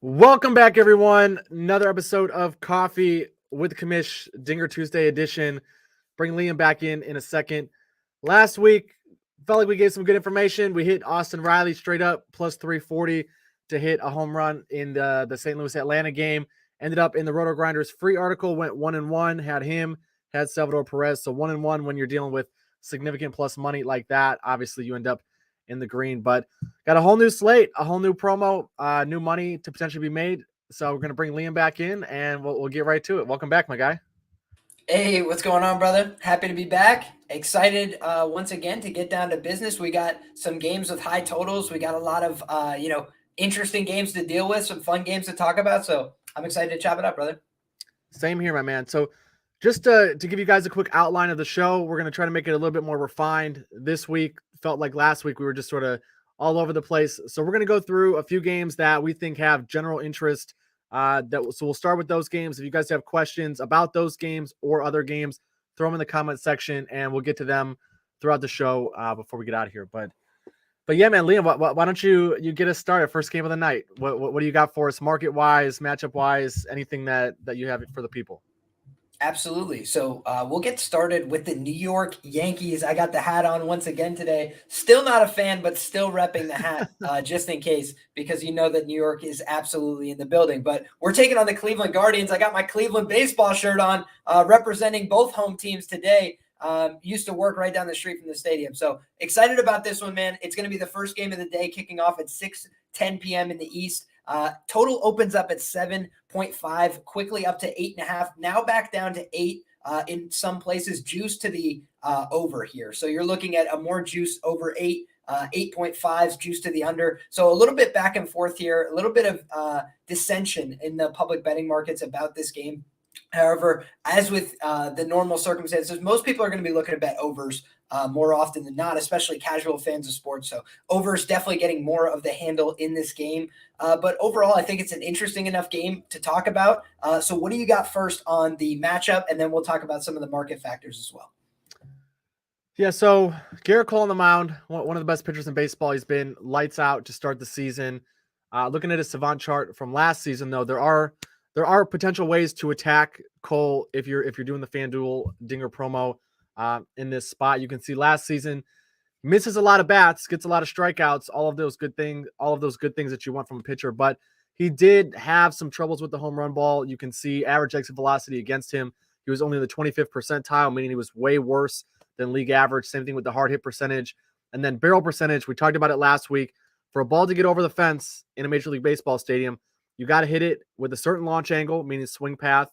Welcome back, everyone. Another episode of Coffee with Commish, Dinger Tuesday edition. Bring Liam back in a second. Last week, felt like we gave some good information. We hit Austin Riley straight up plus 340 to hit a home run in the St. Louis Atlanta game. Ended up in the Roto Grinders free article, went 1-1, had him, had Salvador Perez. So 1-1 when you're dealing with significant plus money like that. Obviously, you end up in the green, but got a whole new slate, a whole new promo, new money to potentially be made. So we're going to bring Liam back in and we'll get right to it. Welcome back, my guy. Hey, what's going on, brother? Happy to be back. Excited once again to get down to business. We got some games with high totals. We got a lot of, interesting games to deal with, some fun games to talk about. So I'm excited to chop it up, brother. Same here, my man. So just to give you guys a quick outline of the show, we're going to try to make it a little bit more refined this week. Felt like last week we were just sort of all over the place. So we're going to go through a few games that we think have general interest. So we'll start with those games. If you guys have questions about those games or other games, throw them in the comment section and we'll get to them throughout the show before we get out of here. But yeah, man, Liam, why don't you get us started? First game of the night. What do you got for us, market wise, matchup wise, anything that you have for the people? Absolutely. So we'll get started with the New York Yankees. I got the hat on once again today. Still not a fan, but still repping the hat just in case, because you know that New York is absolutely in the building. But we're taking on the Cleveland Guardians. I got my Cleveland baseball shirt on, representing both home teams today. Used to work right down the street from the stadium. So excited about this one, man. It's going to be the first game of the day, kicking off at 6:10 p.m. in the East. Total opens up at 7.5, quickly up to 8.5, now back down to 8 in some places, juice to the over here. So you're looking at a more juice over 8, 8.5 juice to the under. So a little bit back and forth here, a little bit of dissension in the public betting markets about this game. However, as with the normal circumstances, most people are going to be looking to bet overs more often than not, especially casual fans of sports. So overs definitely getting more of the handle in this game. But overall, I think it's an interesting enough game to talk about. So what do you got first on the matchup? And then we'll talk about some of the market factors as well. Yeah, so Garrett Cole on the mound, one of the best pitchers in baseball. He's been lights out to start the season. Looking at his savant chart from last season, though, there are potential ways to attack Cole if you're doing the FanDuel Dinger promo in this spot. You can see last season misses a lot of bats, gets a lot of strikeouts, all of those good things that you want from a pitcher. But he did have some troubles with the home run ball. You can see average exit velocity against him. He was only in the 25th percentile, meaning he was way worse than league average. Same thing with the hard hit percentage. And then barrel percentage, we talked about it last week. For a ball to get over the fence in a Major League Baseball stadium, you got to hit it with a certain launch angle, meaning swing path.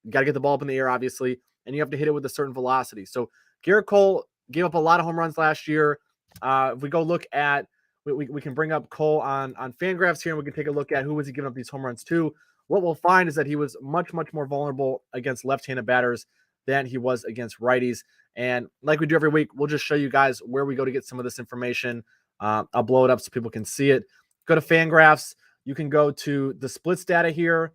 You got to get the ball up in the air, obviously, and you have to hit it with a certain velocity. So Garrett Cole gave up a lot of home runs last year. If we go look at, we can bring up Cole on FanGraphs here, and we can take a look at who was he giving up these home runs to. What we'll find is that he was much, much more vulnerable against left-handed batters than he was against righties. And like we do every week, we'll just show you guys where we go to get some of this information. I'll blow it up so people can see it. Go to FanGraphs. You can go to the splits data here,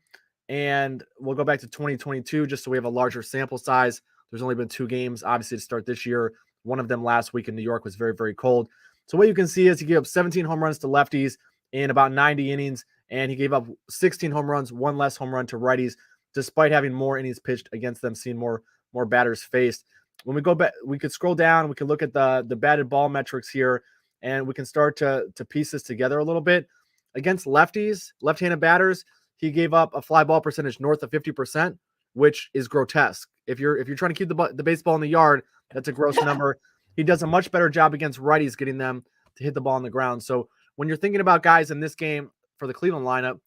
and we'll go back to 2022 just so we have a larger sample size. There's only been 2 games, obviously, to start this year. One of them last week in New York was very, very cold. So what you can see is he gave up 17 home runs to lefties in about 90 innings, and he gave up 16 home runs, one less home run to righties, despite having more innings pitched against them, seeing more batters faced. When we go back, we could scroll down, we can look at the batted ball metrics here, and we can start to piece this together a little bit. Against lefties, left-handed batters, he gave up a fly ball percentage north of 50%, which is grotesque. If you're trying to keep the baseball in the yard, that's a gross number. He does a much better job against righties getting them to hit the ball on the ground. So when you're thinking about guys in this game for the Cleveland lineup,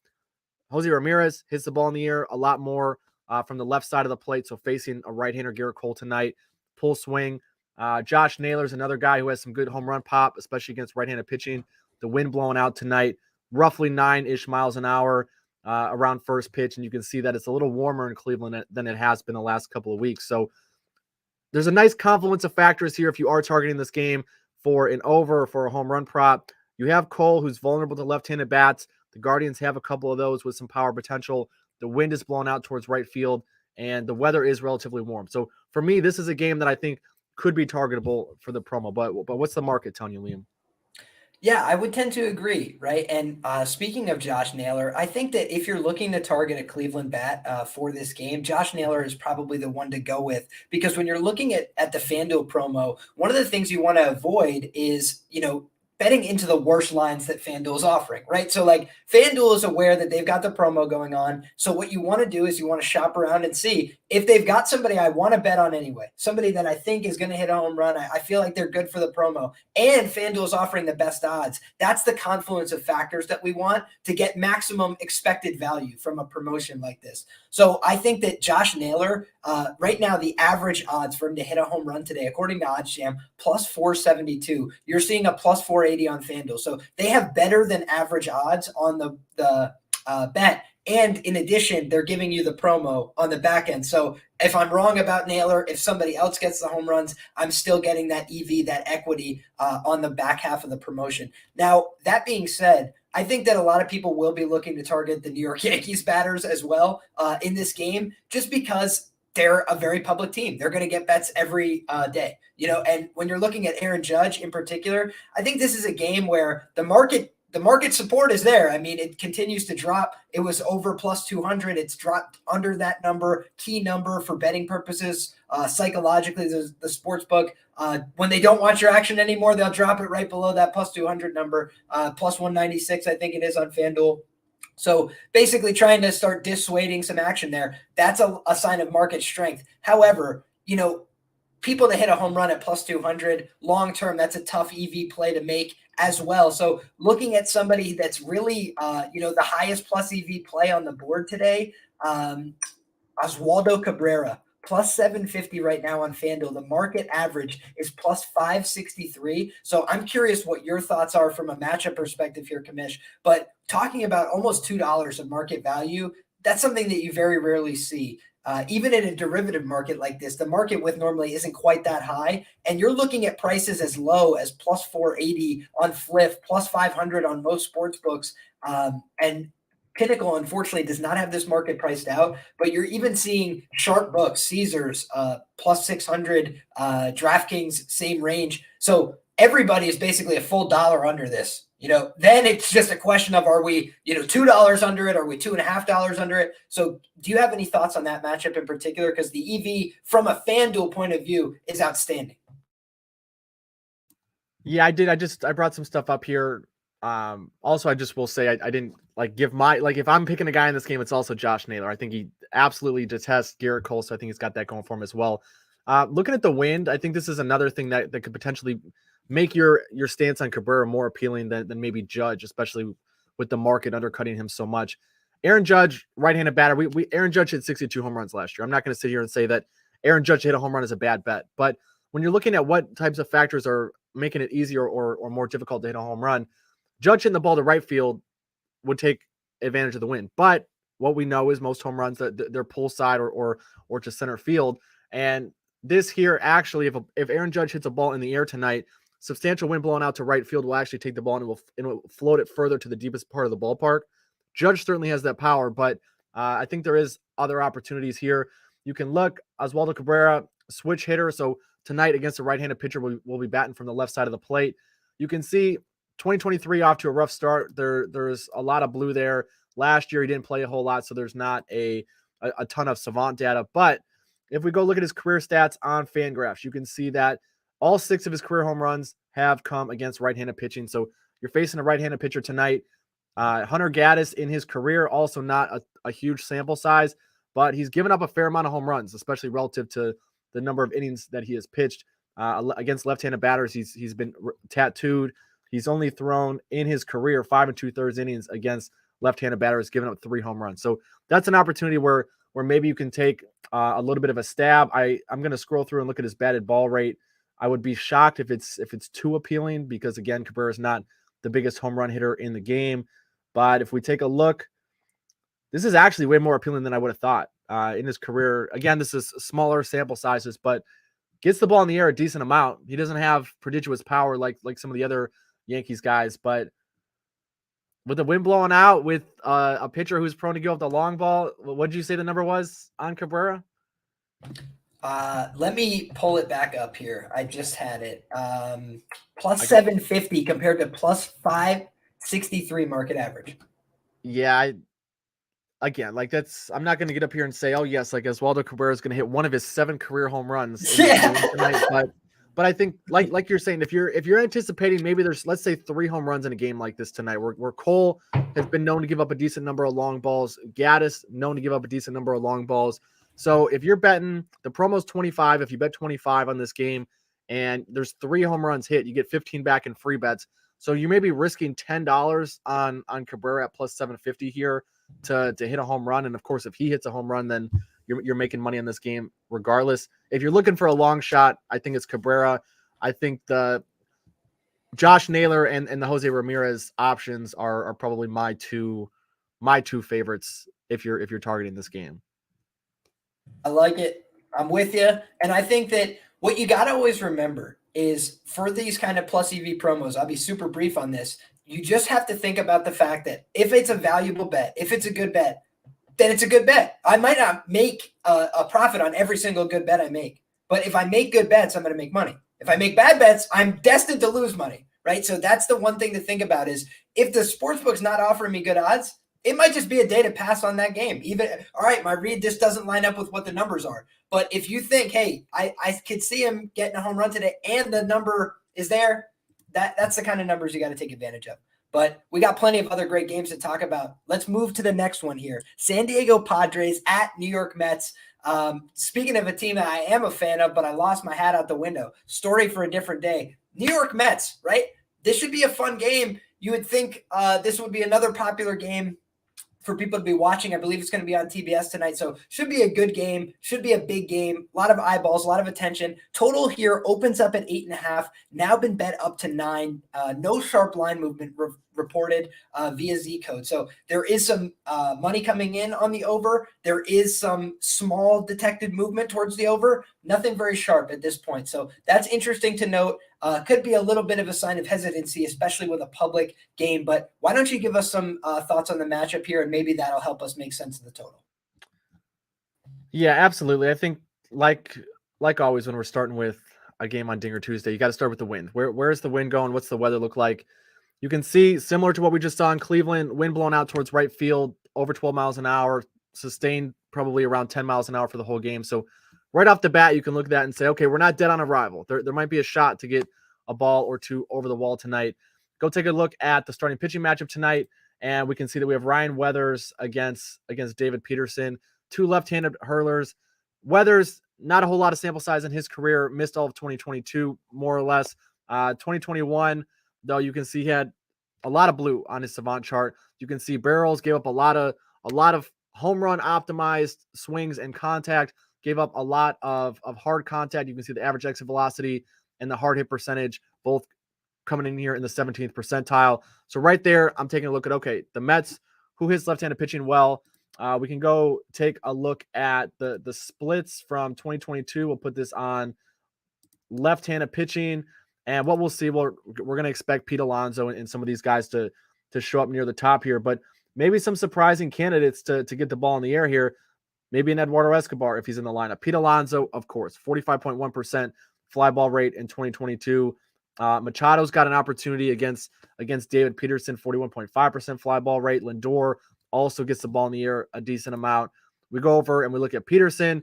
Jose Ramirez hits the ball in the air a lot more from the left side of the plate, so facing a right-hander, Garrett Cole tonight. Pull swing. Josh Naylor's another guy who has some good home run pop, especially against right-handed pitching. The wind blowing out tonight, roughly 9-ish miles an hour around first pitch, and you can see that it's a little warmer in Cleveland than it has been the last couple of weeks. So there's a nice confluence of factors here if you are targeting this game for an over or for a home run prop. You have Cole, who's vulnerable to left-handed bats. The Guardians have a couple of those with some power potential. The wind is blowing out towards right field, and the weather is relatively warm. So for me, this is a game that I think could be targetable for the promo. But what's the market telling you, Liam? Yeah, I would tend to agree, right? And speaking of Josh Naylor, I think that if you're looking to target a Cleveland bat for this game, Josh Naylor is probably the one to go with, because when you're looking at the FanDuel promo, one of the things you want to avoid is, betting into the worst lines that FanDuel is offering, right? So like FanDuel is aware that they've got the promo going on. So what you want to do is you want to shop around and see if they've got somebody I want to bet on anyway, somebody that I think is going to hit a home run. I feel like they're good for the promo, and FanDuel is offering the best odds. That's the confluence of factors that we want to get maximum expected value from a promotion like this. So I think that Josh Naylor, right now, the average odds for him to hit a home run today, according to OddsJam, plus 472. You're seeing a plus 480 on FanDuel. So they have better than average odds on the bet. And in addition, they're giving you the promo on the back end. So if I'm wrong about Naylor, if somebody else gets the home runs, I'm still getting that EV, that equity on the back half of the promotion. Now, that being said, I think that a lot of people will be looking to target the New York Yankees batters as well in this game, just because they're a very public team. They're going to get bets every day, and when you're looking at Aaron Judge in particular, I think this is a game where the market support is there. I mean, it continues to drop. It was over plus 200. It's dropped under that number, key number for betting purposes. Psychologically, the sports book, when they don't watch your action anymore, they'll drop it right below that plus 200 number, plus 196, I think it is on FanDuel. So basically trying to start dissuading some action there. That's a sign of market strength. However, people to hit a home run at plus 200 long term, that's a tough EV play to make as well. So looking at somebody that's really, the highest plus EV play on the board today, Oswaldo Cabrera, plus 750 right now on FanDuel. The market average is plus 563. So I'm curious what your thoughts are from a matchup perspective here, Kamish. But talking about almost $2 of market value, that's something that you very rarely see. Even in a derivative market like this, the market width normally isn't quite that high. And you're looking at prices as low as plus 480 on Fliff, plus 500 on most sports books. And Pinnacle, unfortunately, does not have this market priced out, but you're even seeing sharp books, Caesars, plus 600, DraftKings, same range. So everybody is basically a full dollar under this. Then it's just a question of, are we, $2 under it? Are we $2.50 under it? So do you have any thoughts on that matchup in particular? Because the EV from a FanDuel point of view is outstanding. Yeah, I did. I brought some stuff up here. Also, I just will say I didn't give my, if I'm picking a guy in this game, it's also Josh Naylor. I think he absolutely detests Garrett Cole, so I think he's got that going for him as well. Looking at the wind, I think this is another thing that could potentially make your stance on Cabrera more appealing than maybe Judge, especially with the market undercutting him so much. Aaron Judge, right-handed batter. Aaron Judge hit 62 home runs last year. I'm not going to sit here and say that Aaron Judge hit a home run is a bad bet, but when you're looking at what types of factors are making it easier or more difficult to hit a home run, Judge hitting the ball to right field would take advantage of the wind. But what we know is most home runs that they're pull side or to center field. And this here, actually, if Aaron Judge hits a ball in the air tonight, substantial wind blowing out to right field will actually take the ball and it will float it further to the deepest part of the ballpark. Judge certainly has that power, but I think there is other opportunities here. You can look Oswaldo Cabrera, switch hitter. So tonight against a right-handed pitcher, we'll be batting from the left side of the plate. You can see 2023 off to a rough start. There's a lot of blue there. Last year he didn't play a whole lot, so there's not a ton of savant data. But if we go look at his career stats on FanGraphs, you can see that all 6 of his career home runs have come against right-handed pitching. So you're facing a right-handed pitcher tonight. Hunter Gaddis in his career, also not a huge sample size, but he's given up a fair amount of home runs, especially relative to the number of innings that he has pitched. Against left-handed batters, he's been tattooed. He's only thrown in his career 5 2/3 innings against left-handed batters, giving up 3 home runs. So that's an opportunity where maybe you can take a little bit of a stab. I'm going to scroll through and look at his batted ball rate. I would be shocked if it's too appealing because, again, Cabrera is not the biggest home run hitter in the game. But if we take a look, this is actually way more appealing than I would have thought in his career. Again, this is smaller sample sizes, but gets the ball in the air a decent amount. He doesn't have prodigious power like some of the other Yankees guys, but with the wind blowing out, with a pitcher who's prone to give up the long ball, what did you say the number was on Cabrera? Let me pull it back up here. I just had it. Plus I got 750 compared to plus 563 market average. yeah, again, like that's I'm not going to get up here and say, oh yes, like Oswaldo Cabrera is going to hit one of his 7 career home runs in this game Yeah. tonight, but I think like you're saying, if you're anticipating maybe there's let's say 3 home runs in a game like this tonight, where Cole has been known to give up a decent number of long balls, Gaddis known to give up a decent number of long balls. So if you're betting the promo's 25, if you bet 25 on this game and there's 3 home runs hit, you get 15 back in free bets. So you may be risking $10 on Cabrera at plus 750 here to hit a home run. And of course, if he hits a home run, then you're making money on this game regardless. If you're looking for a long shot, I think it's Cabrera. I think the Josh Naylor and the Jose Ramirez options are probably my two favorites if you're targeting this game. I like it. I'm with you. And I think that what you got to always remember is for these kind of plus EV promos, I'll be super brief on this. You just have to think about the fact that if it's a valuable bet, if it's a good bet, then it's a good bet. I might not make a profit on every single good bet I make, but if I make good bets, I'm going to make money. If I make bad bets, I'm destined to lose money, right? So that's the one thing to think about is if the sportsbook's not offering me good odds, it might just be a day to pass on that game. Even, all right, my read just doesn't line up with what the numbers are. But if you think, hey, I could see him getting a home run today and the number is there, that's the kind of numbers you got to take advantage of. But we got plenty of other great games to talk about. Let's move to the next one here. San Diego Padres at New York Mets. Speaking of a team that I am a fan of, but I lost my hat out the window. Story for a different day. New York Mets, right? This should be a fun game. You would think this would be another popular game for people to be watching. I believe it's going to be on TBS tonight. So should be a good game, should be a big game, a lot of eyeballs, a lot of attention. Total here opens up at 8.5, now been bet up to 9. No sharp line movement reported via Z code. So there is some money coming in on the over. There is some small detected movement towards the over. Nothing very sharp at this point. So that's interesting to note. Could be a little bit of a sign of hesitancy, especially with a public game. But why don't you give us some thoughts on the matchup here, and maybe that'll help us make sense of the total. Yeah, absolutely. I think like always when we're starting with a game on Dinger Tuesday, you got to start with the wind. Where's the wind going? What's the weather look like? You can see similar to what we just saw in Cleveland, wind blowing out towards right field, over 12 miles an hour, sustained probably around 10 miles an hour for the whole game. So right off the bat, you can look at that and say, okay, we're not dead on arrival. There might be a shot to get a ball or two over the wall tonight. Go take a look at the starting pitching matchup tonight, and we can see that we have Ryan Weathers against David Peterson, 2 left-handed hurlers. Weathers, not a whole lot of sample size in his career, missed all of 2022, more or less. 2021, though, you can see he had a lot of blue on his Savant chart. You can see barrels gave up a lot of home run optimized swings and contact, gave up a lot of hard contact. You can see the average exit velocity and the hard hit percentage both coming in here in the 17th percentile. So right there, I'm taking a look at, okay, the Mets, who hits left-handed pitching well. We can go take a look at the splits from 2022. We'll put this on left-handed pitching. And what we'll see, we're going to expect Pete Alonso and some of these guys to show up near the top here, but maybe some surprising candidates to get the ball in the air here. Maybe an Eduardo Escobar if he's in the lineup. Pete Alonso, of course, 45.1% fly ball rate in 2022. Machado's got an opportunity against David Peterson, 41.5% fly ball rate. Lindor also gets the ball in the air a decent amount. We go over and we look at Peterson.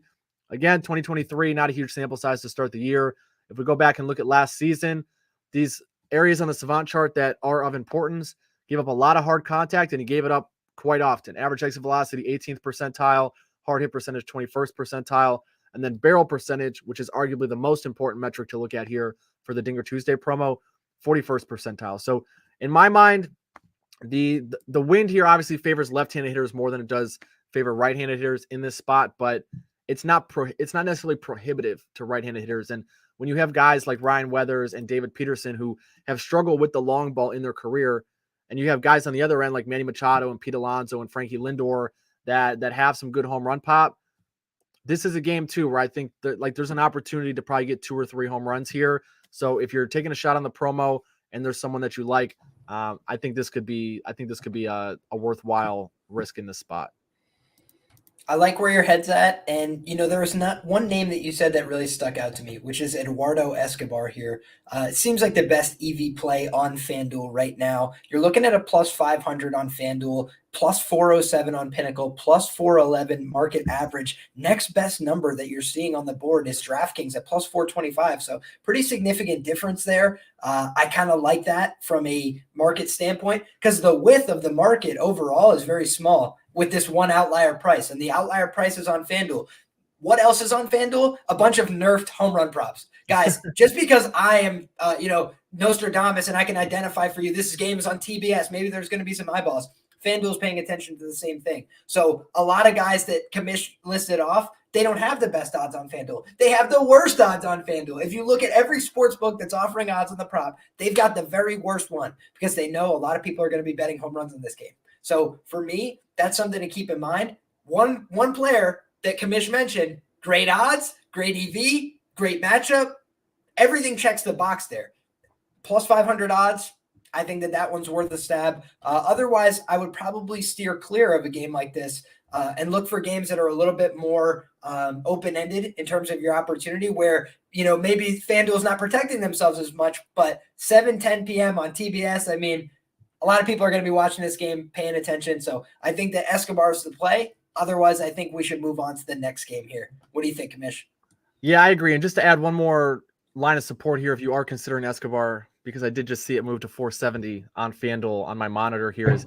Again, 2023, not a huge sample size to start the year. If we go back and look at last season, these areas on the Savant chart that are of importance gave up a lot of hard contact, and he gave it up quite often. Average exit velocity, 18th percentile. Hard hit percentage, 21st percentile. And then barrel percentage, which is arguably the most important metric to look at here for the Dinger Tuesday promo, 41st percentile. So in my mind, the wind here obviously favors left-handed hitters more than it does favor right-handed hitters in this spot, but it's not necessarily prohibitive to right-handed hitters. And when you have guys like Ryan Weathers and David Peterson who have struggled with the long ball in their career, and you have guys on the other end like Manny Machado and Pete Alonso and Frankie Lindor that have some good home run pop, this is a game too where I think that there's an opportunity to probably get 2 or 3 home runs here. So if you're taking a shot on the promo and there's someone that you like, I think this could be a worthwhile risk in this spot. I like where your head's at. And, there was not one name that you said that really stuck out to me, which is Eduardo Escobar here. It seems like the best EV play on FanDuel right now. You're looking at a plus 500 on FanDuel, plus 407 on Pinnacle, plus 411 market average. Next best number that you're seeing on the board is DraftKings at plus 425. So pretty significant difference there. I kind of like that from a market standpoint because the width of the market overall is very small with this one outlier price. And the outlier price is on FanDuel. What else is on FanDuel? A bunch of nerfed home run props. Guys, just because I am, Nostradamus and I can identify for you this game is on TBS, maybe there's going to be some eyeballs. FanDuel's paying attention to the same thing. So a lot of guys that commission listed off, they don't have the best odds on FanDuel. They have the worst odds on FanDuel. If you look at every sports book that's offering odds on the prop, they've got the very worst one because they know a lot of people are going to be betting home runs in this game. So for me, that's something to keep in mind. One player that Kamish mentioned, great odds, great EV, great matchup. Everything checks the box there. Plus 500 odds, I think that one's worth a stab. Otherwise, I would probably steer clear of a game like this and look for games that are a little bit more open-ended in terms of your opportunity where, maybe FanDuel's not protecting themselves as much, but 7:10 p.m. on TBS, I mean, a lot of people are going to be watching this game, paying attention. So I think that Escobar is the play. Otherwise, I think we should move on to the next game here. What do you think, Kamish? Yeah, I agree. And just to add one more line of support here, if you are considering Escobar, because I did just see it move to 470 on FanDuel on my monitor here, is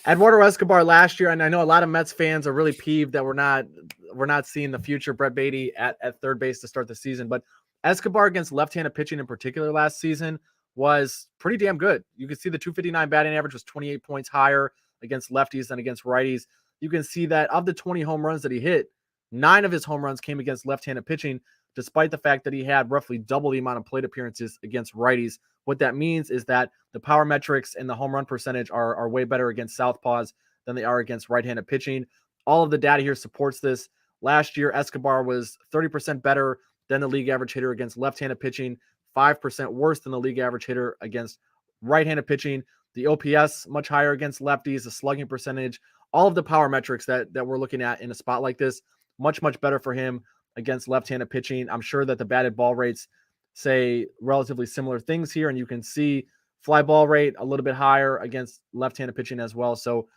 Eduardo Escobar last year. And I know a lot of Mets fans are really peeved that we're not seeing the future Brett Beatty at third base to start the season. But Escobar against left-handed pitching in particular last season was pretty damn good. You can see the 259 batting average was 28 points higher against lefties than against righties. You can see that of the 20 home runs that he hit, 9 of his home runs came against left-handed pitching, despite the fact that he had roughly double the amount of plate appearances against righties. What that means is that the power metrics and the home run percentage are way better against southpaws than they are against right-handed pitching. All of the data here supports this. Last year, Escobar was 30% better than the league average hitter against left-handed pitching, 5% worse than the league average hitter against right-handed pitching. The OPS much higher against lefties, the slugging percentage, all of the power metrics that we're looking at in a spot like this, much better for him against left-handed pitching. I'm sure that the batted ball rates say relatively similar things here, and you can see fly ball rate a little bit higher against left-handed pitching as well. So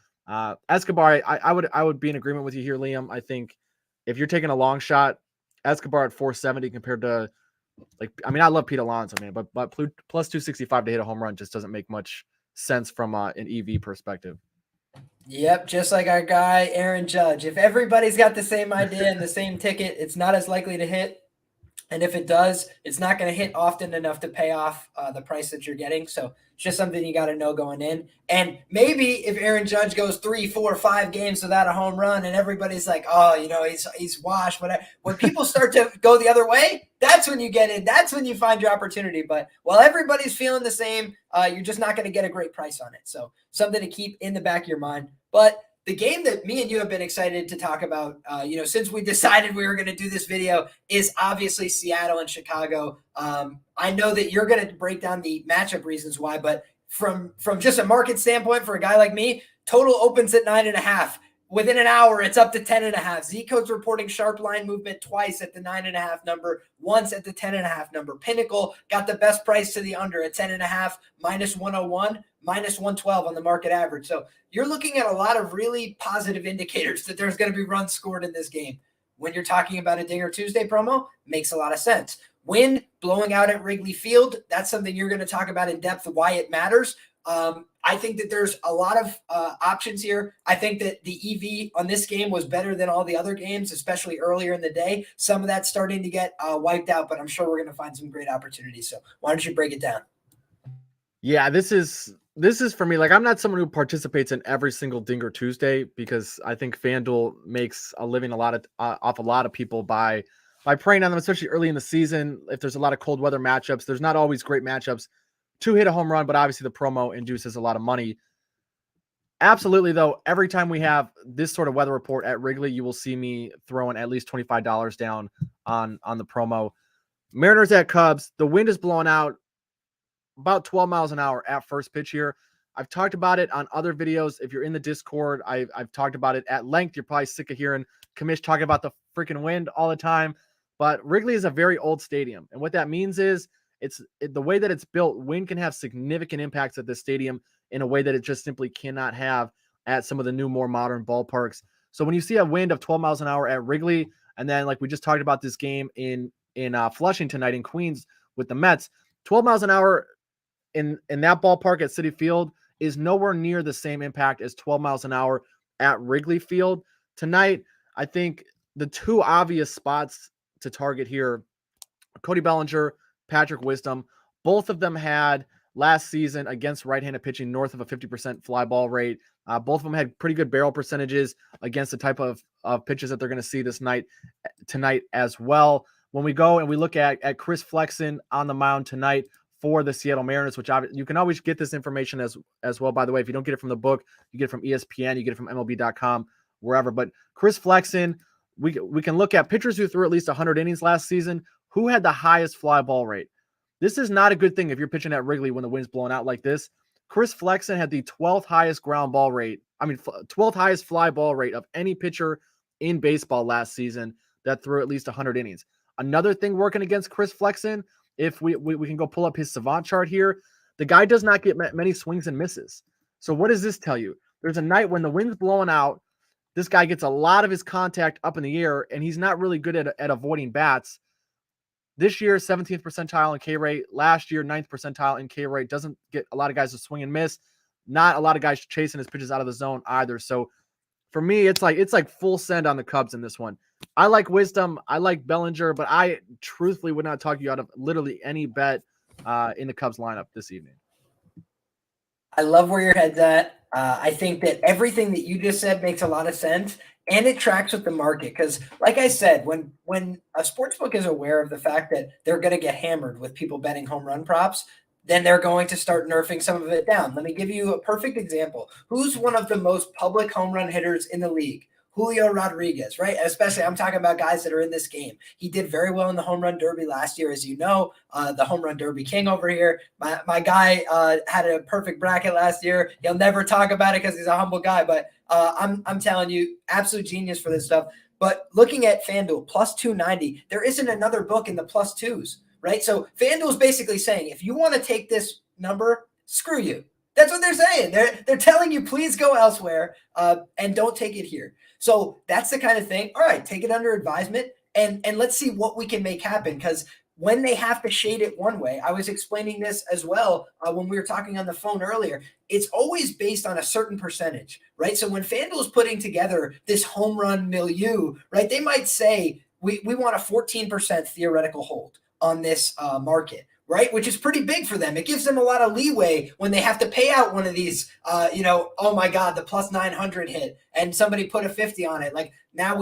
Escobar, I would be in agreement with you here, Liam. I think if you're taking a long shot, Escobar at 470 compared to I love Pete Alonso, man, but plus 265 to hit a home run just doesn't make much sense from an EV perspective. Yep, just like our guy Aaron Judge. If everybody's got the same idea and the same ticket, it's not as likely to hit. And if it does, it's not going to hit often enough to pay off the price that you're getting. So it's just something you got to know going in. And maybe if Aaron Judge goes 3, 4, 5 games without a home run and everybody's like, oh, he's washed, whatever. When people start to go the other way, that's when you get in. That's when you find your opportunity. But while everybody's feeling the same, you're just not going to get a great price on it. So something to keep in the back of your mind. But the game that me and you have been excited to talk about, since we decided we were going to do this video, is obviously Seattle and Chicago. I know that you're going to break down the matchup reasons why, but from just a market standpoint, for a guy like me, total opens at 9.5. Within an hour, it's up to 10.5. Z-Code's reporting sharp line movement twice at the 9.5 number, once at the 10.5 number. Pinnacle got the best price to the under at 10.5, minus 101, minus 112 on the market average. So you're looking at a lot of really positive indicators that there's going to be runs scored in this game. When you're talking about a Dinger Tuesday promo, makes a lot of sense. Wind blowing out at Wrigley Field, that's something you're going to talk about in depth, why it matters. I think that there's a lot of options here. I think that the EV on this game was better than all the other games, especially earlier in the day. Some of that's starting to get wiped out, but I'm sure we're going to find some great opportunities. So why don't you break it down? Yeah, this is for me. Like, I'm not someone who participates in every single Dinger Tuesday because I think FanDuel makes a living off a lot of people by preying on them, especially early in the season. If there's a lot of cold weather matchups, there's not always great matchups to hit a home run, but obviously the promo induces a lot of money. Absolutely, though, every time we have this sort of weather report at Wrigley, you will see me throwing at least $25 down on the promo. Mariners at Cubs, the wind is blowing out about 12 miles an hour at first pitch here. I've talked about it on other videos. If you're in the Discord, I've talked about it at length. You're probably sick of hearing Kamish talking about the freaking wind all the time. But Wrigley is a very old stadium. And what that means is the way that it's built, wind can have significant impacts at this stadium in a way that it just simply cannot have at some of the new, more modern ballparks. So when you see a wind of 12 miles an hour at Wrigley, and then like we just talked about this game in Flushing tonight in Queens with the Mets, 12 miles an hour in that ballpark at Citi Field is nowhere near the same impact as 12 miles an hour at Wrigley Field. Tonight, I think the two obvious spots to target here, Cody Bellinger, Patrick Wisdom, both of them had last season against right-handed pitching north of a 50% fly ball rate. Both of them had pretty good barrel percentages against the type of pitches that they're going to see tonight as well. When we go and we look at Chris Flexen on the mound tonight for the Seattle Mariners, which you can always get this information as well. By the way, if you don't get it from the book, you get it from ESPN, you get it from MLB.com, wherever. But Chris Flexen, we can look at pitchers who threw at least 100 innings last season, who had the highest fly ball rate. This is not a good thing if you're pitching at Wrigley when the wind's blowing out like this. Chris Flexen had the 12th highest ground ball rate. 12th highest fly ball rate of any pitcher in baseball last season that threw at least 100 innings. Another thing working against Chris Flexen, if we can go pull up his savant chart here, the guy does not get many swings and misses. So what does this tell you? There's a night when the wind's blowing out, this guy gets a lot of his contact up in the air, and he's not really good at avoiding bats. This year, 17th percentile in K rate. Last year, 9th percentile in K rate. Doesn't get a lot of guys to swing and miss. Not a lot of guys chasing his pitches out of the zone either. So for me, it's like full send on the Cubs in this one. I like Wisdom. I like Bellinger, but I truthfully would not talk you out of literally any bet in the Cubs lineup this evening. I love where your head's at. I think that everything that you just said makes a lot of sense, and it tracks with the market. Because, like I said, when a sportsbook is aware of the fact that they're going to get hammered with people betting home run props, then they're going to start nerfing some of it down. Let me give you a perfect example. Who's one of the most public home run hitters in the league? Julio Rodriguez, right? Especially, I'm talking about guys that are in this game. He did very well in the home run derby last year, as you know, the home run derby king over here. My guy had a perfect bracket last year. He'll never talk about it because he's a humble guy, but I'm telling you, absolute genius for this stuff. But looking at FanDuel, plus 290, there isn't another book in the plus twos, right? So FanDuel is basically saying, if you want to take this number, screw you. That's what they're saying. They're telling you, please go elsewhere and don't take it here. So that's the kind of thing. All right, take it under advisement and let's see what we can make happen. Because when they have to shade it one way, I was explaining this as well when we were talking on the phone earlier. It's always based on a certain percentage, right? So when FanDuel is putting together this home run milieu, right, they might say we want a 14% theoretical hold on this market, right? Which is pretty big for them. It gives them a lot of leeway when they have to pay out one of these, oh my God, the plus 900 hit and somebody put a 50 on it. Like now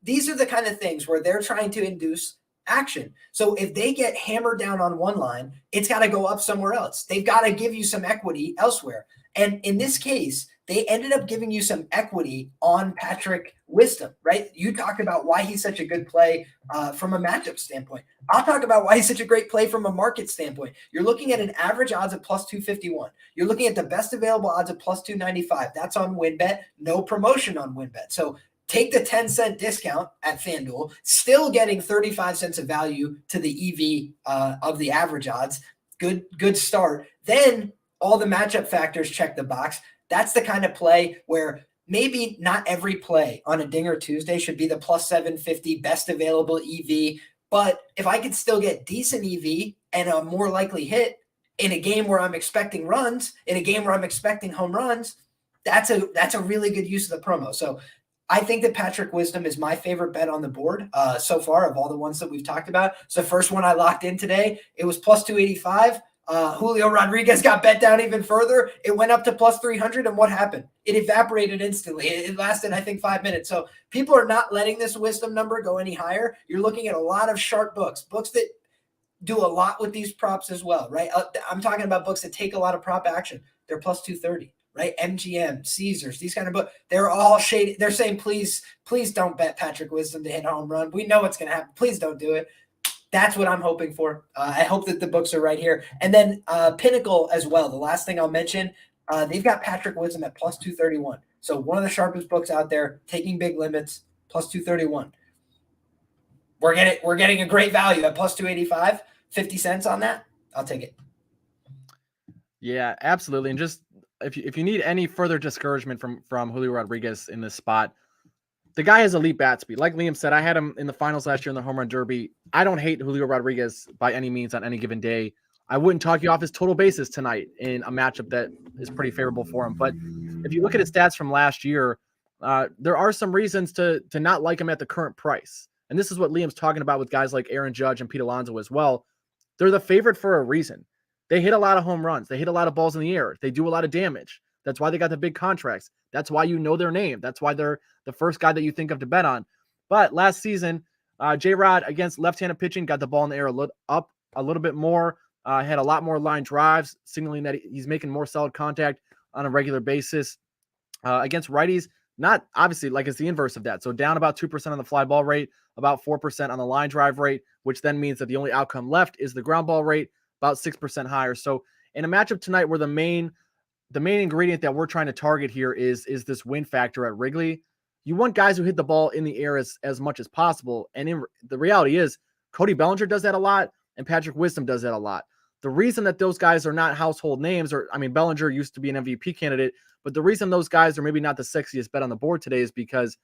these are the kind of things where they're trying to induce action. So if they get hammered down on one line, it's got to go up somewhere else. They've got to give you some equity elsewhere. And in this case, they ended up giving you some equity on Patrick Wisdom, right? You talked about why he's such a good play from a matchup standpoint. I'll talk about why he's such a great play from a market standpoint. You're looking at an average odds of plus 251. You're looking at the best available odds of plus 295. That's on WinBet. No promotion on WinBet. So take the 10-cent discount at FanDuel, still getting 35 cents of value to the EV of the average odds. Good start. Then all the matchup factors check the box. That's the kind of play where maybe not every play on a Dinger Tuesday should be the plus 750 best available EV. But if I could still get decent EV and a more likely hit in a game where I'm expecting runs, in a game where I'm expecting home runs, that's a really good use of the promo. So I think that Patrick Wisdom is my favorite bet on the board so far of all the ones that we've talked about. So the first one I locked in today, it was plus 285. Julio Rodriguez got bet down even further. It went up to plus 300. And what happened? It evaporated instantly. It lasted, I think, 5 minutes. So people are not letting this Wisdom number go any higher. You're looking at a lot of sharp books that do a lot with these props as well, right? I'm talking about books that take a lot of prop action. They're plus 230. Right? MGM, Caesars, these kind of books, they're all shady. They're saying, please don't bet Patrick Wisdom to hit a home run. We know what's going to happen. Please don't do it. That's what I'm hoping for. I hope that the books are right here. And then Pinnacle as well. The last thing I'll mention, they've got Patrick Wisdom at plus 231. So one of the sharpest books out there, taking big limits, plus 231. We're getting a great value at plus 285, 50 cents on that. I'll take it. Yeah, absolutely. And just if you need any further discouragement from Julio Rodriguez in this spot, the guy has elite bat speed. Like Liam said, I had him in the finals last year in the home run derby. I don't hate Julio Rodriguez by any means on any given day. I wouldn't talk you off his total bases tonight in a matchup that is pretty favorable for him. But if you look at his stats from last year, there are some reasons to not like him at the current price. And this is what Liam's talking about with guys like Aaron Judge and Pete Alonso as well. They're the favorite for a reason. They hit a lot of home runs. They hit a lot of balls in the air. They do a lot of damage. That's why they got the big contracts. That's why you know their name. That's why they're the first guy that you think of to bet on. But last season, J-Rod against left-handed pitching got the ball in the air up a little bit more, had a lot more line drives, signaling that he's making more solid contact on a regular basis. Against righties, not obviously like it's the inverse of that. So down about 2% on the fly ball rate, about 4% on the line drive rate, which then means that the only outcome left is the ground ball rate, about 6% higher. So in a matchup tonight where the main ingredient that we're trying to target here is this win factor at Wrigley, you want guys who hit the ball in the air as much as possible. And the reality is Cody Bellinger does that a lot and Patrick Wisdom does that a lot. The reason that those guys are not household names, Bellinger used to be an MVP candidate, but the reason those guys are maybe not the sexiest bet on the board today is because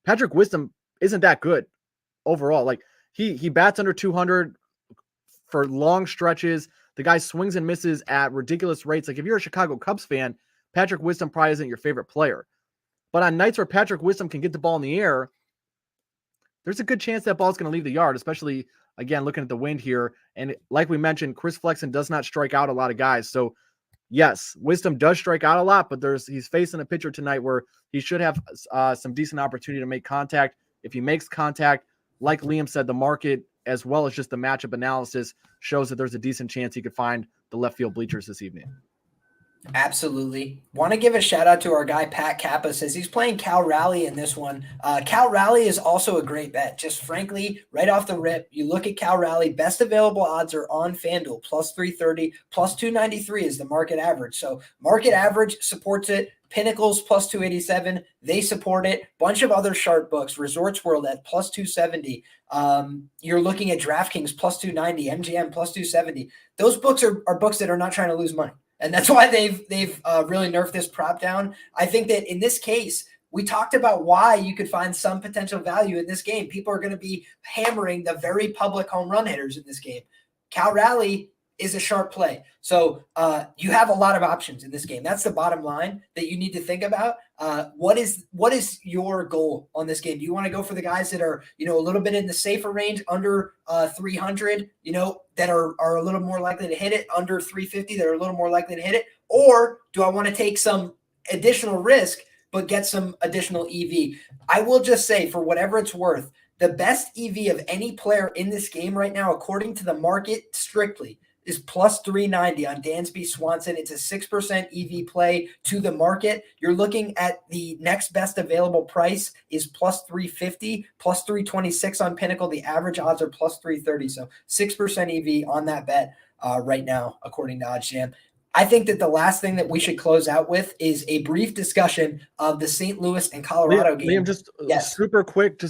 Patrick Wisdom isn't that good overall. Like he bats under 200 for long stretches. The guy swings and misses at ridiculous rates. Like if you're a Chicago Cubs fan, Patrick Wisdom probably isn't your favorite player. But on nights where Patrick Wisdom can get the ball in the air, there's a good chance that ball's going to leave the yard, especially, again, looking at the wind here. And like we mentioned, Chris Flexen does not strike out a lot of guys. So, yes, Wisdom does strike out a lot, but he's facing a pitcher tonight where he should have some decent opportunity to make contact. If he makes contact, like Liam said, the market, as well as just the matchup analysis, shows that there's a decent chance he could find the left field bleachers this evening. Absolutely. Want to give a shout out to our guy, Pat Kappa, says he's playing Cal Raleigh in this one. Cal Raleigh is also a great bet. Just frankly, right off the rip, you look at Cal Raleigh, best available odds are on FanDuel, plus 330, plus 293 is the market average. So market average supports it. Pinnacles plus 287, they support it. Bunch of other sharp books. Resorts World at plus 270. You're looking at DraftKings plus 290, MGM plus 270. Those books are books that are not trying to lose money. And that's why they've really nerfed this prop down. I think that in this case, we talked about why you could find some potential value in this game. People are going to be hammering the very public home run hitters in this game. Cal Raleigh is a sharp play. So you have a lot of options in this game. That's the bottom line that you need to think about. What is your goal on this game? Do you want to go for the guys that are, a little bit in the safer range, under 300, that are a little more likely to hit it, under 350 that are a little more likely to hit it? Or do I want to take some additional risk but get some additional EV? I will just say, for whatever it's worth, the best EV of any player in this game right now, according to the market strictly, is plus 390 on Dansby Swanson. It's a 6% EV play to the market. You're looking at the next best available price is plus 350, plus 326 on Pinnacle. The average odds are plus 330. So 6% EV on that bet right now, according to OddsJam. I think that the last thing that we should close out with is a brief discussion of the St. Louis and Colorado game. Liam, just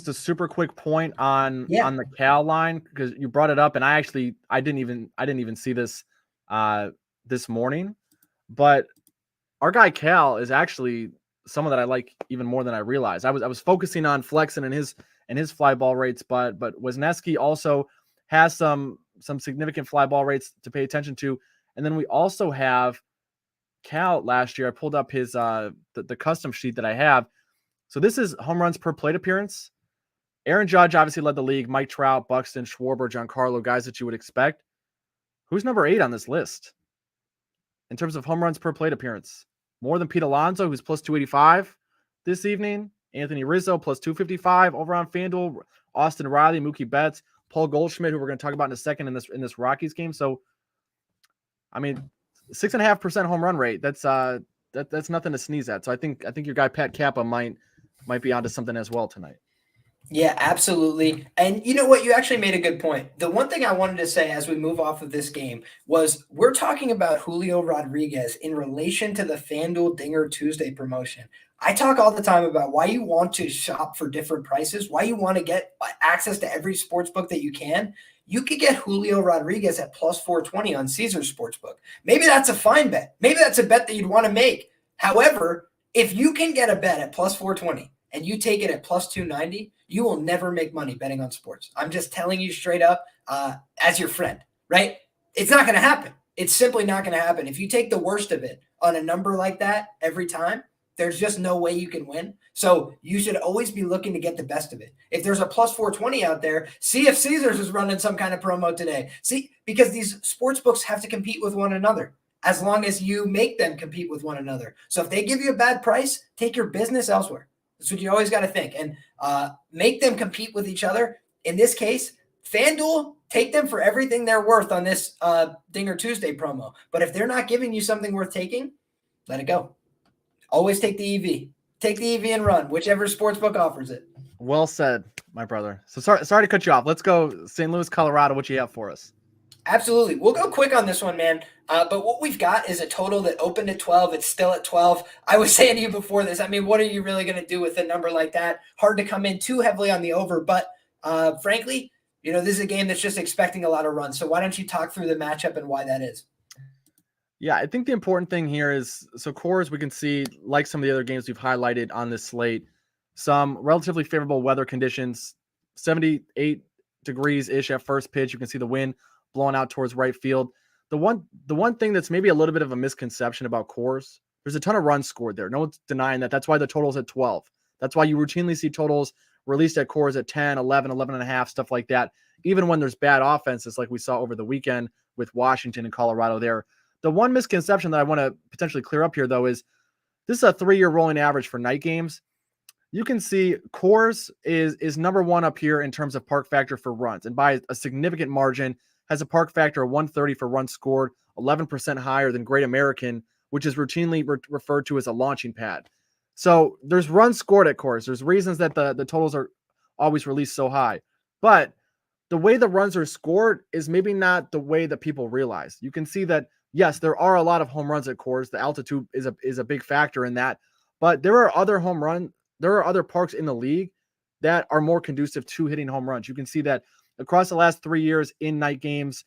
a super quick point on the Cal line, because you brought it up, and I didn't even see this this morning, but our guy Cal is actually someone that I like even more than I realized. I was focusing on Flexen and his fly ball rates, but Wisniewski also has some significant fly ball rates to pay attention to. And then we also have Cal last year. I pulled up his the custom sheet that I have. So this is home runs per plate appearance. Aaron Judge obviously led the league. Mike Trout, Buxton, Schwarber, Giancarlo, guys that you would expect. Who's number 8 on this list in terms of home runs per plate appearance? More than Pete Alonso, who's plus 285 this evening. Anthony Rizzo plus 255 over on FanDuel. Austin Riley, Mookie Betts, Paul Goldschmidt, who we're going to talk about in a second in this Rockies game. So 6.5% home run rate. That's nothing to sneeze at. So I think your guy Pat Kappa might be onto something as well tonight. Yeah, absolutely. And you know what? You actually made a good point. The one thing I wanted to say as we move off of this game was we're talking about Julio Rodriguez in relation to the FanDuel Dinger Tuesday promotion. I talk all the time about why you want to shop for different prices, why you want to get access to every sports book that you can. You could get Julio Rodriguez at plus 420 on Caesar's Sportsbook. Maybe that's a fine bet. Maybe that's a bet that you'd want to make. However, if you can get a bet at plus 420 and you take it at plus 290, you will never make money betting on sports. I'm just telling you straight up as your friend, right? It's not going to happen. It's simply not going to happen. If you take the worst of it on a number like that every time, there's just no way you can win. So you should always be looking to get the best of it. If there's a plus 420 out there, see if Caesars is running some kind of promo today. See, because these sports books have to compete with one another as long as you make them compete with one another. So if they give you a bad price, take your business elsewhere. That's what you always got to think. And make them compete with each other. In this case, FanDuel, take them for everything they're worth on this Dinger Tuesday promo. But if they're not giving you something worth taking, let it go. Always take the EV. Take the EV and run, whichever sportsbook offers it. Well said, my brother. So sorry to cut you off. Let's go St. Louis, Colorado. What you have for us? Absolutely. We'll go quick on this one, man. But what we've got is a total that opened at 12. It's still at 12. I was saying to you before this, I mean, what are you really going to do with a number like that? Hard to come in too heavily on the over. But frankly, this is a game that's just expecting a lot of runs. So why don't you talk through the matchup and why that is? Yeah, I think the important thing here is, so Coors, we can see, like some of the other games we've highlighted on this slate, some relatively favorable weather conditions, 78 degrees-ish at first pitch. You can see the wind blowing out towards right field. The one thing that's maybe a little bit of a misconception about Coors, there's a ton of runs scored there. No one's denying that. That's why the total's at 12. That's why you routinely see totals released at Coors at 10, 11, 11 and a half, stuff like that. Even when there's bad offenses like we saw over the weekend with Washington and Colorado there. The one misconception that I want to potentially clear up here, though, is this is a 3-year rolling average for night games. You can see Coors is number one up here in terms of park factor for runs, and by a significant margin, has a park factor of 130 for runs scored, 11% higher than Great American, which is routinely referred to as a launching pad. So there's runs scored at Coors. There's reasons that the totals are always released so high. But the way the runs are scored is maybe not the way that people realize. You can see that, yes, there are a lot of home runs at Coors. The altitude is a big factor in that. But there are other parks in the league that are more conducive to hitting home runs. You can see that across the last 3 years in night games,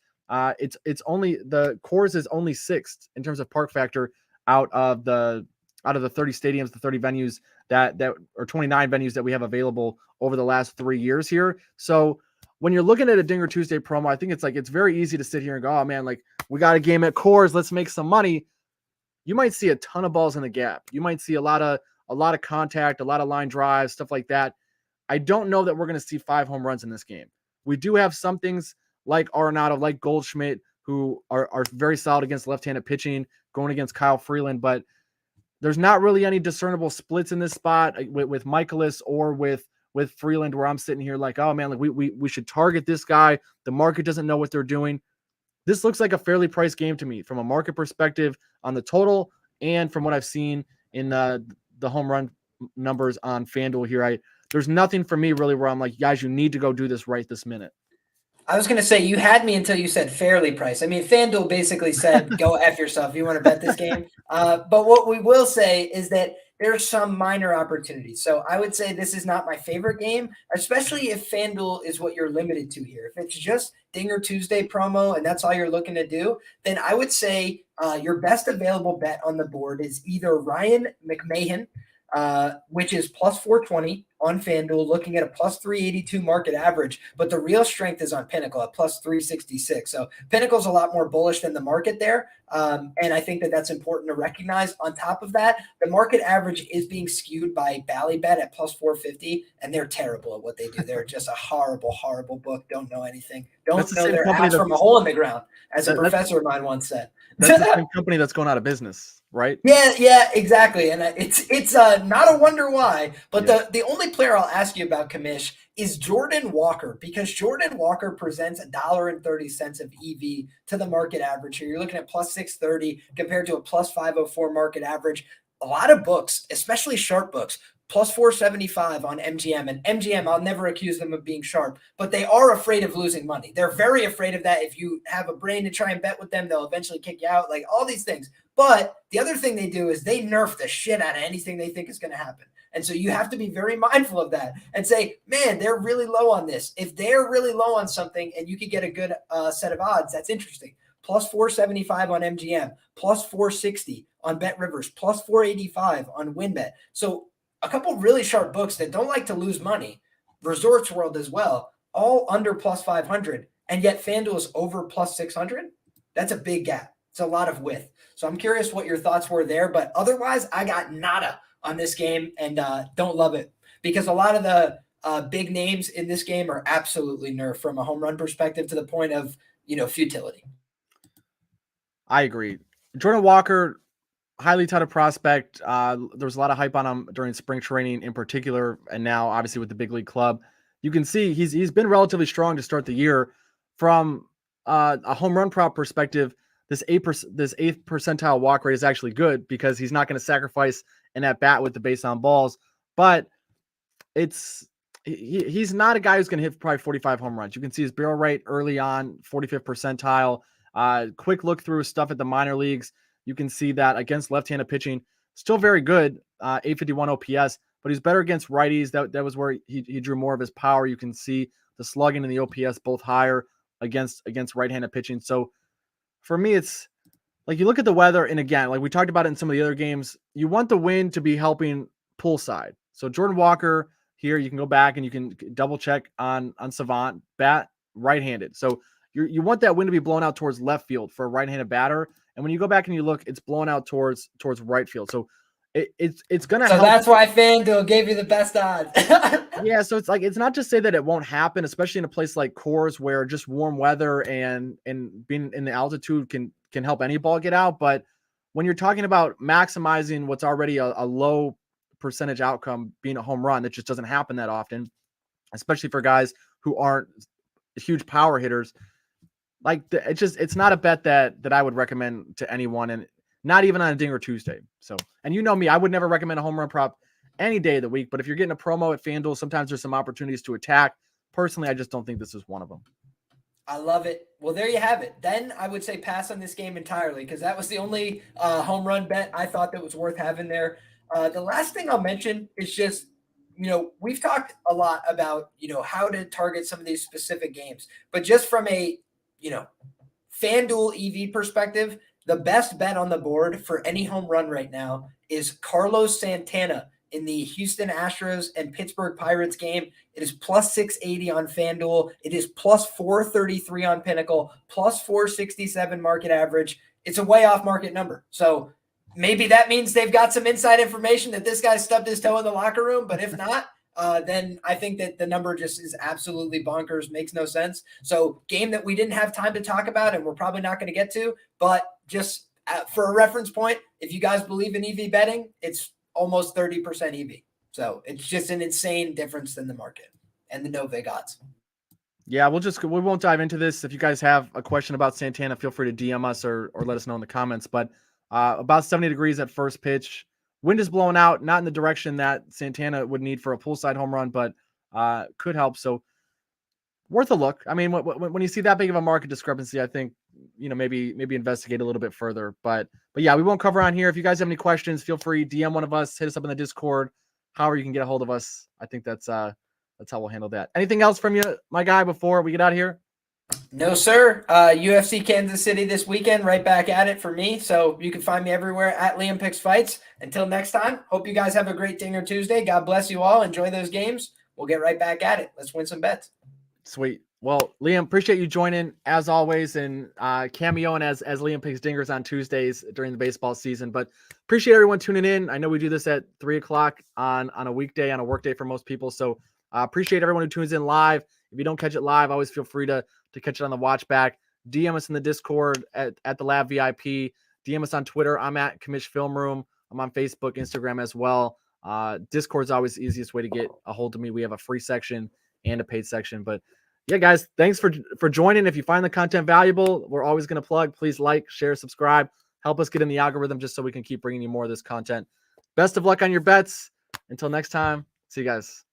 it's only the Coors is only sixth in terms of park factor out of the 30 stadiums, the 30 venues that or 29 venues that we have available over the last 3 years here. So when you're looking at a Dinger Tuesday promo, I think it's very easy to sit here and go, oh man, like we got a game at Coors, let's make some money. You might see a ton of balls in the gap. You might see a lot of contact, a lot of line drives, stuff like that. I don't know that we're going to see 5 home runs in this game. We do have some things like Arenado, like Goldschmidt, who are very solid against left-handed pitching, going against Kyle Freeland, but there's not really any discernible splits in this spot with Michaelis or with Freeland, where I'm sitting here like, oh man, like we should target this guy. The market doesn't know what they're doing. This looks like a fairly priced game to me from a market perspective on the total and from what I've seen in the home run numbers on FanDuel here. There's nothing for me really where I'm like, guys, you need to go do this right this minute. I was going to say, you had me until you said fairly priced. I mean, FanDuel basically said, go F yourself if you want to bet this game. But what we will say is that there's some minor opportunities. So I would say this is not my favorite game, especially if FanDuel is what you're limited to here. If it's just Dinger Tuesday promo and that's all you're looking to do, then I would say your best available bet on the board is either Ryan McMahon, which is plus 420 on FanDuel, looking at a plus 382 market average, but the real strength is on Pinnacle at plus 366. So Pinnacle's a lot more bullish than the market there, and I think that that's important to recognize. On top of that, the market average is being skewed by Ballybet at plus 450, and they're terrible at what they do. They're just a horrible, horrible book. Don't know anything. Don't know their ass from a hole in the ground, as a professor of mine once said. That's the same company that's going out of business, right? Yeah, exactly. And it's not a wonder why, but the only player I'll ask you about, Kamish, is Jordan Walker, because Jordan Walker presents $1.30 of EV to the market average here. You're looking at plus 630 compared to a plus 504 market average. A lot of books, especially sharp books, plus 475 on MGM. And MGM, I'll never accuse them of being sharp, but they are afraid of losing money. They're very afraid of that. If you have a brain to try and bet with them, they'll eventually kick you out, like all these things. But the other thing they do is they nerf the shit out of anything they think is going to happen. And so you have to be very mindful of that and say, man, they're really low on this. If they're really low on something and you could get a good set of odds, that's interesting. Plus 475 on MGM, plus 460 on Bet Rivers, plus 485 on WinBet. So a couple really sharp books that don't like to lose money, Resorts World as well, all under plus 500, and yet FanDuel is over plus 600. That's a big gap. It's a lot of width. So I'm curious what your thoughts were there, but otherwise I got nada on this game and don't love it because a lot of the big names in this game are absolutely nerfed from a home run perspective to the point of, futility. I agree. Jordan Walker, highly touted prospect. There was a lot of hype on him during spring training in particular, and now obviously with the big league club. You can see he's been relatively strong to start the year. From a home run prop perspective, this eighth percentile walk rate is actually good because he's not going to sacrifice an at bat with the base on balls. But he's not a guy who's going to hit probably 45 home runs. You can see his barrel rate early on, 45th percentile. Quick look through stuff at the minor leagues. You can see that against left-handed pitching, still very good, 851 OPS, but he's better against righties. That was where he drew more of his power. You can see the slugging and the OPS both higher against right-handed pitching. So for me, it's like you look at the weather, and again, like we talked about it in some of the other games, you want the wind to be helping pull side. So Jordan Walker here, you can go back and you can double check on Savant, bat right-handed. So you want that wind to be blown out towards left field for a right-handed batter. And when you go back and you look, it's blown out towards right field. So it's gonna help. So that's why FanDuel gave you the best odds. Yeah, so it's like it's not to say that it won't happen, especially in a place like Coors where just warm weather and being in the altitude can help any ball get out. But when you're talking about maximizing what's already a low percentage outcome being a home run, that just doesn't happen that often, especially for guys who aren't huge power hitters. Like it's not a bet that I would recommend to anyone, and not even on a Dinger Tuesday. So, and you know me, I would never recommend a home run prop any day of the week. But if you're getting a promo at FanDuel, sometimes there's some opportunities to attack. Personally, I just don't think this is one of them. I love it. Well, there you have it. Then I would say pass on this game entirely because that was the only home run bet I thought that was worth having there. The last thing I'll mention is just, we've talked a lot about, how to target some of these specific games, but just from a, FanDuel EV perspective, the best bet on the board for any home run right now is Carlos Santana in the Houston Astros and Pittsburgh Pirates game. It is plus 680 on FanDuel. It is plus 433 on Pinnacle, plus 467 market average. It's a way off market number. So maybe that means they've got some inside information that this guy stubbed his toe in the locker room. But if not, then I think that the number just is absolutely bonkers, makes no sense. So game that we didn't have time to talk about and we're probably not going to get to, but just for a reference point, if you guys believe in EV betting, it's almost 30% EV. So it's just an insane difference in the market and the no vig odds. Yeah, we won't dive into this. If you guys have a question about Santana, feel free to DM us or let us know in the comments. But about 70 degrees at first pitch. Wind is blowing out, not in the direction that Santana would need for a poolside home run, but could help. So worth a look. I mean, when you see that big of a market discrepancy, I think, maybe investigate a little bit further. But yeah, we won't cover on here. If you guys have any questions, feel free, DM one of us, hit us up in the Discord, however you can get a hold of us. I think that's how we'll handle that. Anything else from you, my guy, before we get out of here? No, sir. UFC Kansas City this weekend, right back at it for me. So you can find me everywhere at Liam Picks Fights. Until next time, hope you guys have a great Dinger Tuesday. God bless you all. Enjoy those games. We'll get right back at it. Let's win some bets. Sweet. Well, Liam, appreciate you joining as always and cameoing as Liam Picks Dingers on Tuesdays during the baseball season. But appreciate everyone tuning in. I know we do this at 3:00 on a weekday, on a work day for most people. So appreciate everyone who tunes in live. If you don't catch it live, always feel free to catch it on the watch back. DM us in the Discord at the Lab VIP. DM us on Twitter. I'm at Commish Film Room. I'm on Facebook, Instagram as well. Discord's always the easiest way to get a hold of me. We have a free section and a paid section. But yeah, guys, thanks for joining. If you find the content valuable, we're always going to plug. Please like, share, subscribe. Help us get in the algorithm just so we can keep bringing you more of this content. Best of luck on your bets. Until next time, see you guys.